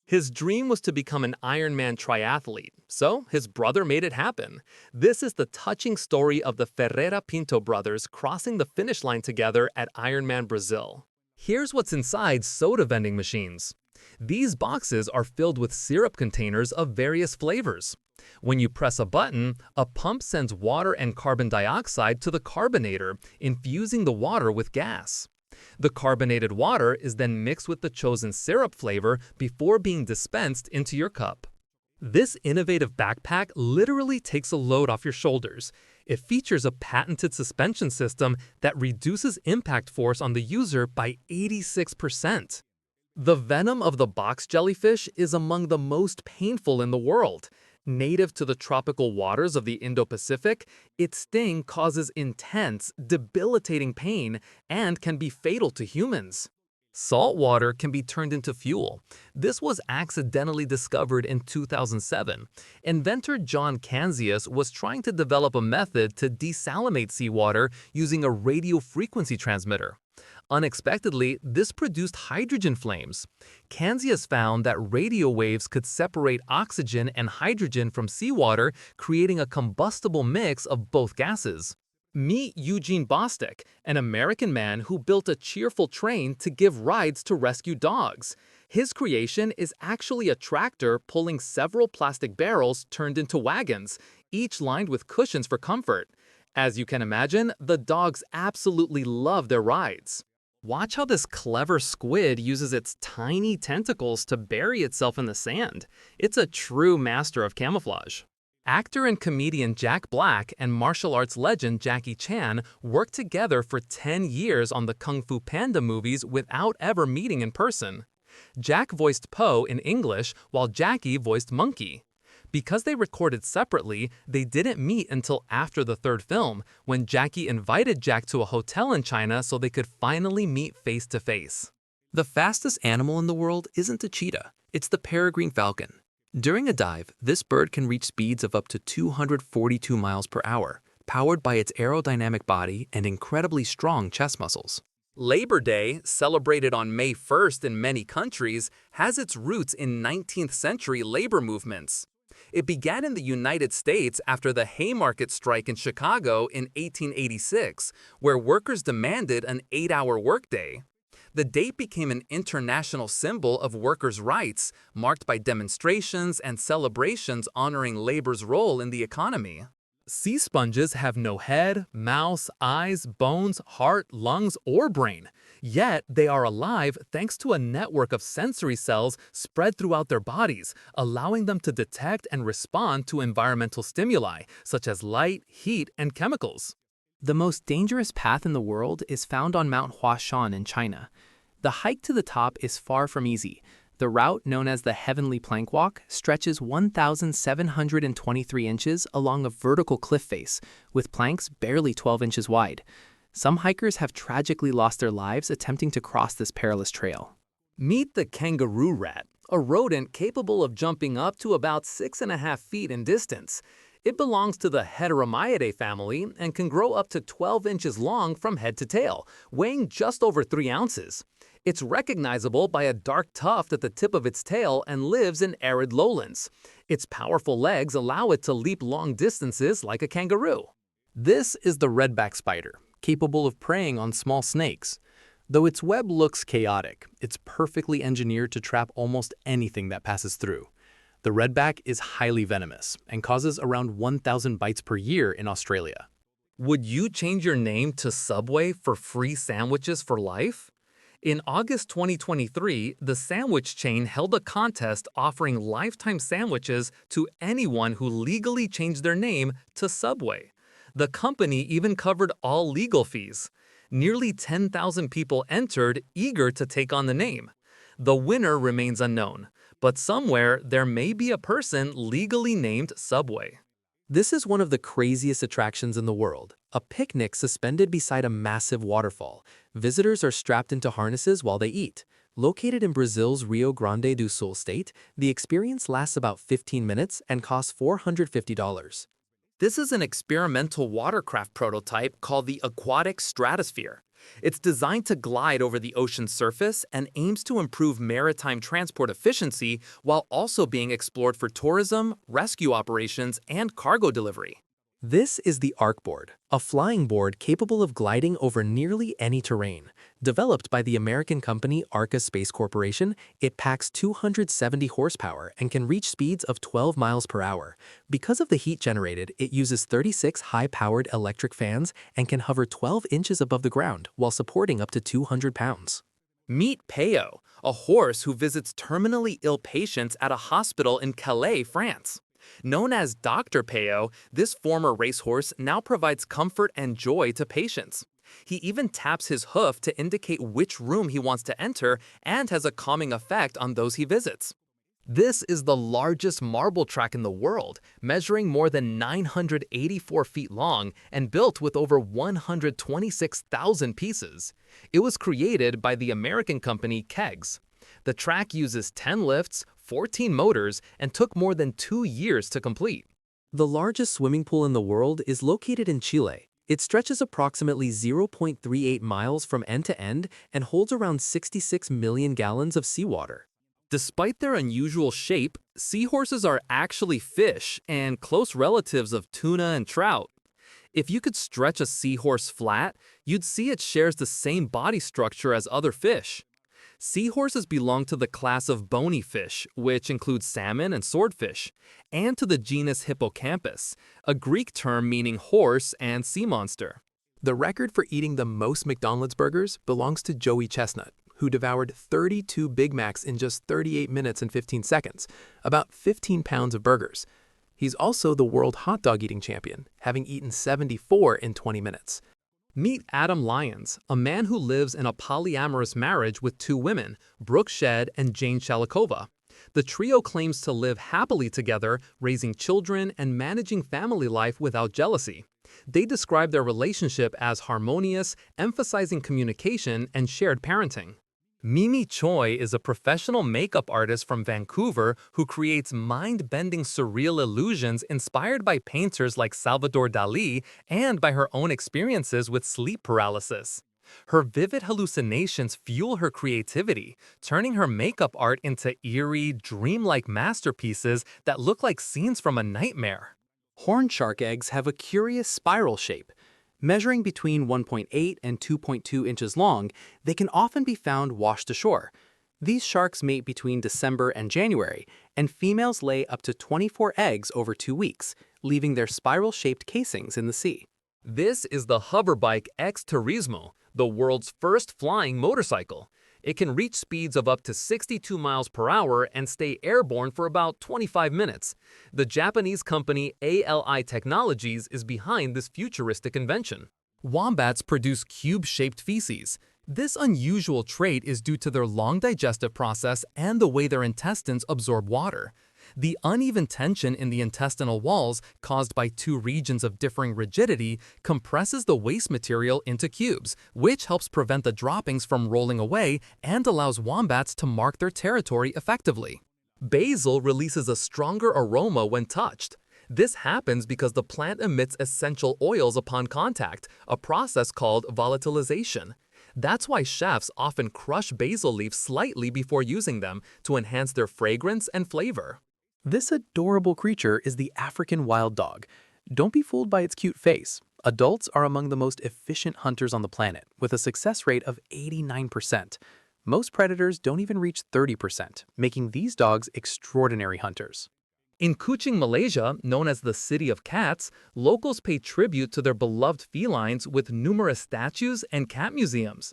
His dream was to become an Ironman triathlete, so his brother made it happen. This is the touching story of the Ferreira Pinto brothers crossing the finish line together at Ironman Brazil. Here's what's inside soda vending machines. These boxes are filled with syrup containers of various flavors. When you press a button, a pump sends water and carbon dioxide to the carbonator, infusing the water with gas. The carbonated water is then mixed with the chosen syrup flavor before being dispensed into your cup. This innovative backpack literally takes a load off your shoulders. It features a patented suspension system that reduces impact force on the user by 86%. The venom of the box jellyfish is among the most painful in the world. Native to the tropical waters of the Indo-Pacific, its sting causes intense, debilitating pain and can be fatal to humans. Salt water can be turned into fuel. This was accidentally discovered in 2007. Inventor John Canzias was trying to develop a method to desalinate seawater using a radio frequency transmitter. Unexpectedly, this produced hydrogen flames. Canzias found that radio waves could separate oxygen and hydrogen from seawater, creating a combustible mix of both gases. Meet Eugene Bostic, an American man who built a cheerful train to give rides to rescue dogs. His creation is actually a tractor pulling several plastic barrels turned into wagons, each lined with cushions for comfort. As you can imagine, the dogs absolutely love their rides. Watch how this clever squid uses its tiny tentacles to bury itself in the sand. It's a true master of camouflage. Actor and comedian Jack Black and martial arts legend Jackie Chan worked together for 10 years on the Kung Fu Panda movies without ever meeting in person. Jack voiced Po in English while Jackie voiced Monkey. Because they recorded separately, they didn't meet until after the third film, when Jackie invited Jack to a hotel in China so they could finally meet face to face. The fastest animal in the world isn't a cheetah, it's the peregrine falcon. During a dive, this bird can reach speeds of up to 242 miles per hour, powered by its aerodynamic body and incredibly strong chest muscles. Labor Day, celebrated on May 1st in many countries, has its roots in 19th century labor movements. It began in the United States after the Haymarket strike in Chicago in 1886, where workers demanded an 8-hour workday. The date became an international symbol of workers' rights, marked by demonstrations and celebrations honoring labor's role in the economy. Sea sponges have no head, mouth, eyes, bones, heart, lungs, or brain. Yet they are alive thanks to a network of sensory cells spread throughout their bodies, allowing them to detect and respond to environmental stimuli, such as light, heat, and chemicals. The most dangerous path in the world is found on Mount Huashan in China. The hike to the top is far from easy. The route, known as the Heavenly Plank Walk, stretches 1,723 inches along a vertical cliff face, with planks barely 12 inches wide. Some hikers have tragically lost their lives attempting to cross this perilous trail. Meet the kangaroo rat, a rodent capable of jumping up to about 6.5 feet in distance. It belongs to the Heteromyidae family and can grow up to 12 inches long from head to tail, weighing just over 3 ounces. It's recognizable by a dark tuft at the tip of its tail and lives in arid lowlands. Its powerful legs allow it to leap long distances like a kangaroo. This is the redback spider, capable of preying on small snakes. Though its web looks chaotic, it's perfectly engineered to trap almost anything that passes through. The redback is highly venomous and causes around 1,000 bites per year in Australia. Would you change your name to Subway for free sandwiches for life? In August 2023, the sandwich chain held a contest offering lifetime sandwiches to anyone who legally changed their name to Subway. The company even covered all legal fees. Nearly 10,000 people entered, eager to take on the name. The winner remains unknown, but somewhere there may be a person legally named Subway. This is one of the craziest attractions in the world, a picnic suspended beside a massive waterfall. Visitors are strapped into harnesses while they eat. Located in Brazil's Rio Grande do Sul state, the experience lasts about 15 minutes and costs $450. This is an experimental watercraft prototype called the Aquatic Stratosphere. It's designed to glide over the ocean's surface and aims to improve maritime transport efficiency while also being explored for tourism, rescue operations, and cargo delivery. This is the Arcboard, a flying board capable of gliding over nearly any terrain. Developed by the American company Arca Space Corporation, it packs 270 horsepower and can reach speeds of 12 miles per hour. Because of the heat generated, it uses 36 high-powered electric fans and can hover 12 inches above the ground while supporting up to 200 pounds. Meet Peo, a horse who visits terminally ill patients at a hospital in Calais, France. Known as Dr. Peo, this former racehorse now provides comfort and joy to patients. He even taps his hoof to indicate which room he wants to enter and has a calming effect on those he visits. This is the largest marble track in the world, measuring more than 984 feet long and built with over 126,000 pieces. It was created by the American company Kegs. The track uses 10 lifts, 14 motors, and took more than 2 years to complete. The largest swimming pool in the world is located in Chile. It stretches approximately 0.38 miles from end to end and holds around 66 million gallons of seawater. Despite their unusual shape, seahorses are actually fish and close relatives of tuna and trout. If you could stretch a seahorse flat, you'd see it shares the same body structure as other fish. Seahorses belong to the class of bony fish, which includes salmon and swordfish, and to the genus Hippocampus, a Greek term meaning horse and sea monster. The record for eating the most McDonald's burgers belongs to Joey Chestnut, who devoured 32 Big Macs in just 38 minutes and 15 seconds, about 15 pounds of burgers. He's also the world hot dog eating champion, having eaten 74 in 20 minutes. Meet Adam Lyons, a man who lives in a polyamorous marriage with 2 women, Brooke Shedd and Jane Shalikova. The trio claims to live happily together, raising children and managing family life without jealousy. They describe their relationship as harmonious, emphasizing communication and shared parenting. Mimi Choi is a professional makeup artist from Vancouver who creates mind-bending surreal illusions inspired by painters like Salvador Dali and by her own experiences with sleep paralysis. Her vivid hallucinations fuel her creativity, turning her makeup art into eerie, dreamlike masterpieces that look like scenes from a nightmare. Horned shark eggs have a curious spiral shape. Measuring between 1.8 and 2.2 inches long, they can often be found washed ashore. These sharks mate between December and January, and females lay up to 24 eggs over 2 weeks, leaving their spiral-shaped casings in the sea. This is the Hoverbike X Turismo, the world's first flying motorcycle. It can reach speeds of up to 62 miles per hour and stay airborne for about 25 minutes. The Japanese company ALI Technologies is behind this futuristic invention. Wombats produce cube-shaped feces. This unusual trait is due to their long digestive process and the way their intestines absorb water. The uneven tension in the intestinal walls, caused by 2 regions of differing rigidity, compresses the waste material into cubes, which helps prevent the droppings from rolling away and allows wombats to mark their territory effectively. Basil releases a stronger aroma when touched. This happens because the plant emits essential oils upon contact, a process called volatilization. That's why chefs often crush basil leaves slightly before using them to enhance their fragrance and flavor. This adorable creature is the African wild dog. Don't be fooled by its cute face. Adults are among the most efficient hunters on the planet, with a success rate of 89%. Most predators don't even reach 30%, making these dogs extraordinary hunters. In Kuching, Malaysia, known as the City of Cats, locals pay tribute to their beloved felines with numerous statues and cat museums.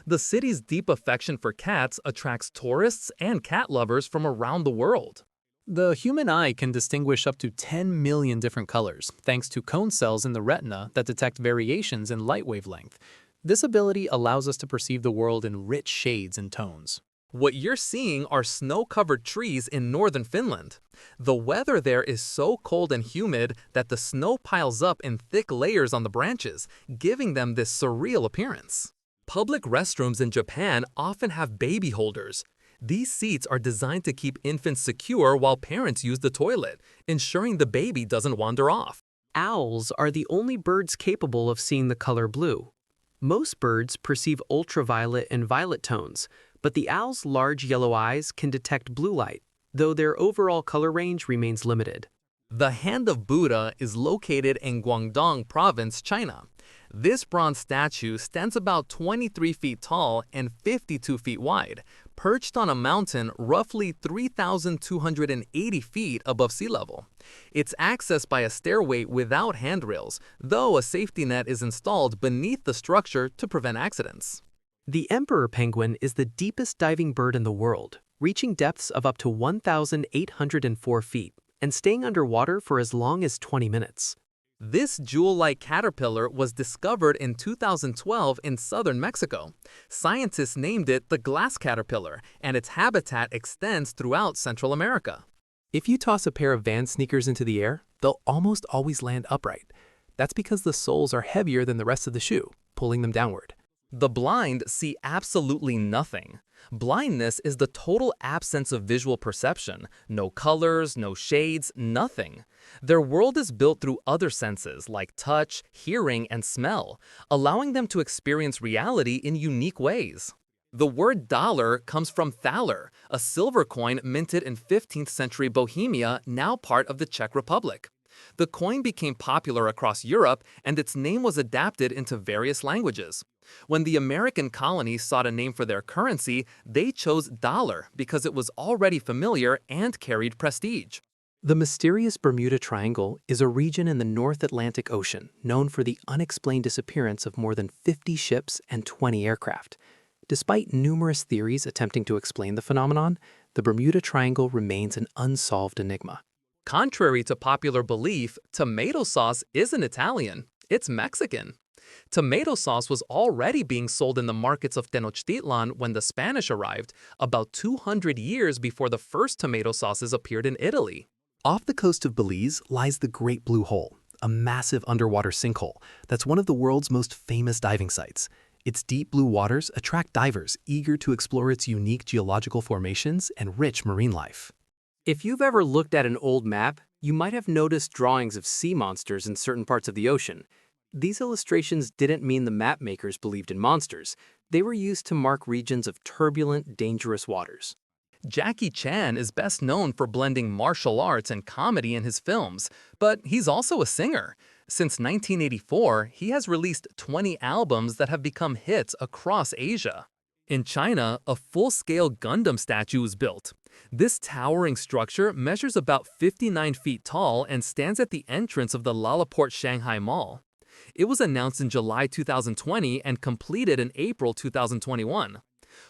The city's deep affection for cats attracts tourists and cat lovers from around the world. The human eye can distinguish up to 10 million different colors, thanks to cone cells in the retina that detect variations in light wavelength. This ability allows us to perceive the world in rich shades and tones. What you're seeing are snow-covered trees in northern Finland. The weather there is so cold and humid that the snow piles up in thick layers on the branches, giving them this surreal appearance. Public restrooms in Japan often have baby holders. These seats are designed to keep infants secure while parents use the toilet, ensuring the baby doesn't wander off. Owls are the only birds capable of seeing the color blue. Most birds perceive ultraviolet and violet tones, but the owl's large yellow eyes can detect blue light, though their overall color range remains limited. The Hand of Buddha is located in Guangdong Province, China. This bronze statue stands about 23 feet tall and 52 feet wide, perched on a mountain roughly 3,280 feet above sea level. It's accessed by a stairway without handrails, though a safety net is installed beneath the structure to prevent accidents. The emperor penguin is the deepest diving bird in the world, reaching depths of up to 1,804 feet and staying underwater for as long as 20 minutes. This jewel-like caterpillar was discovered in 2012 in southern Mexico. Scientists named it the glass caterpillar, and its habitat extends throughout Central America. If you toss a pair of Vans sneakers into the air, they'll almost always land upright. That's because the soles are heavier than the rest of the shoe, pulling them downward. The blind see absolutely nothing. Blindness is the total absence of visual perception. No colors, no shades, nothing. Their world is built through other senses like touch, hearing, and smell, allowing them to experience reality in unique ways. The word dollar comes from thaler, a silver coin minted in 15th century Bohemia, now part of the Czech Republic. The coin became popular across Europe, and its name was adapted into various languages. When the American colonies sought a name for their currency, they chose dollar because it was already familiar and carried prestige. The mysterious Bermuda Triangle is a region in the North Atlantic Ocean known for the unexplained disappearance of more than 50 ships and 20 aircraft. Despite numerous theories attempting to explain the phenomenon, the Bermuda Triangle remains an unsolved enigma. Contrary to popular belief, tomato sauce isn't Italian, it's Mexican. Tomato sauce was already being sold in the markets of Tenochtitlan when the Spanish arrived, about 200 years before the first tomato sauces appeared in Italy. Off the coast of Belize lies the Great Blue Hole, a massive underwater sinkhole that's one of the world's most famous diving sites. Its deep blue waters attract divers eager to explore its unique geological formations and rich marine life. If you've ever looked at an old map, you might have noticed drawings of sea monsters in certain parts of the ocean. These illustrations didn't mean the map makers believed in monsters. They were used to mark regions of turbulent, dangerous waters. Jackie Chan is best known for blending martial arts and comedy in his films, but he's also a singer. Since 1984, he has released 20 albums that have become hits across Asia. In China, a full-scale Gundam statue is built. This towering structure measures about 59 feet tall and stands at the entrance of the Lalaport Shanghai Mall. It was announced in July 2020 and completed in April 2021.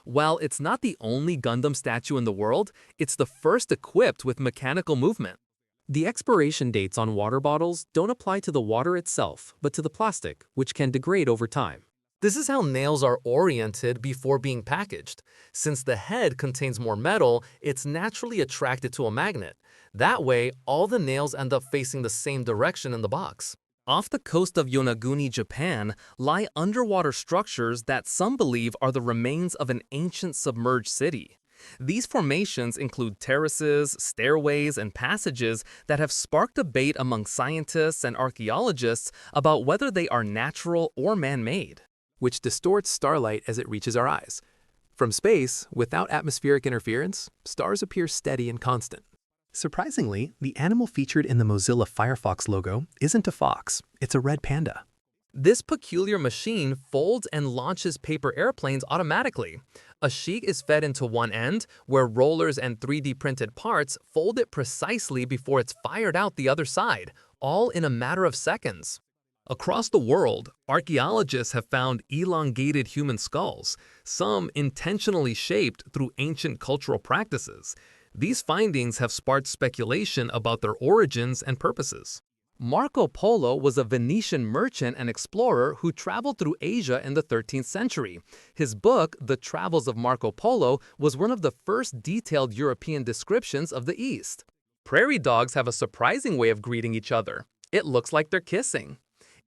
While it's not the only Gundam statue in the world, it's the first equipped with mechanical movement. The expiration dates on water bottles don't apply to the water itself, but to the plastic, which can degrade over time. This is how nails are oriented before being packaged. Since the head contains more metal, it's naturally attracted to a magnet. That way, all the nails end up facing the same direction in the box. Off the coast of Yonaguni, Japan, lie underwater structures that some believe are the remains of an ancient submerged city. These formations include terraces, stairways, and passages that have sparked debate among scientists and archaeologists about whether they are natural or man-made, which distorts starlight as it reaches our eyes. From space, without atmospheric interference, stars appear steady and constant. Surprisingly, the animal featured in the Mozilla Firefox logo isn't a fox, it's a red panda. This peculiar machine folds and launches paper airplanes automatically. A sheet is fed into one end, where rollers and 3D printed parts fold it precisely before it's fired out the other side, all in a matter of seconds. Across the world, archaeologists have found elongated human skulls, some intentionally shaped through ancient cultural practices. These findings have sparked speculation about their origins and purposes. Marco Polo was a Venetian merchant and explorer who traveled through Asia in the 13th century. His book, The Travels of Marco Polo, was one of the first detailed European descriptions of the East. Prairie dogs have a surprising way of greeting each other. It looks like they're kissing.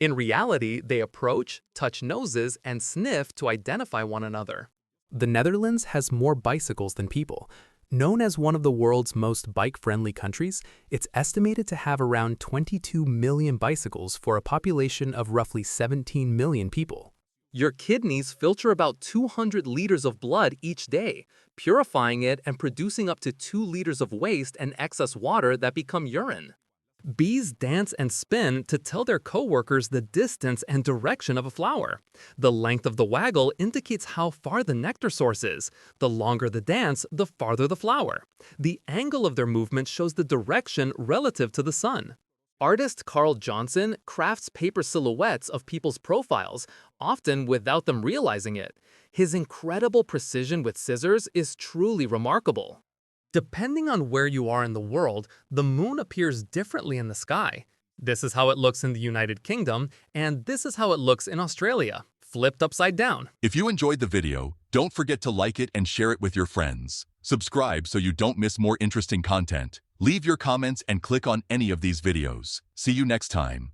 In reality, they approach, touch noses, and sniff to identify one another. The Netherlands has more bicycles than people. Known as one of the world's most bike-friendly countries, it's estimated to have around 22 million bicycles for a population of roughly 17 million people. Your kidneys filter about 200 liters of blood each day, purifying it and producing up to 2 liters of waste and excess water that become urine. Bees dance and spin to tell their coworkers the distance and direction of a flower. The length of the waggle indicates how far the nectar source is. The longer the dance, the farther the flower. The angle of their movement shows the direction relative to the sun. Artist Carl Johnson crafts paper silhouettes of people's profiles, often without them realizing it. His incredible precision with scissors is truly remarkable. Depending on where you are in the world, the moon appears differently in the sky. This is how it looks in the United Kingdom, and this is how it looks in Australia, flipped upside down. If you enjoyed the video, don't forget to like it and share it with your friends. Subscribe so you don't miss more interesting content. Leave your comments and click on any of these videos. See you next time.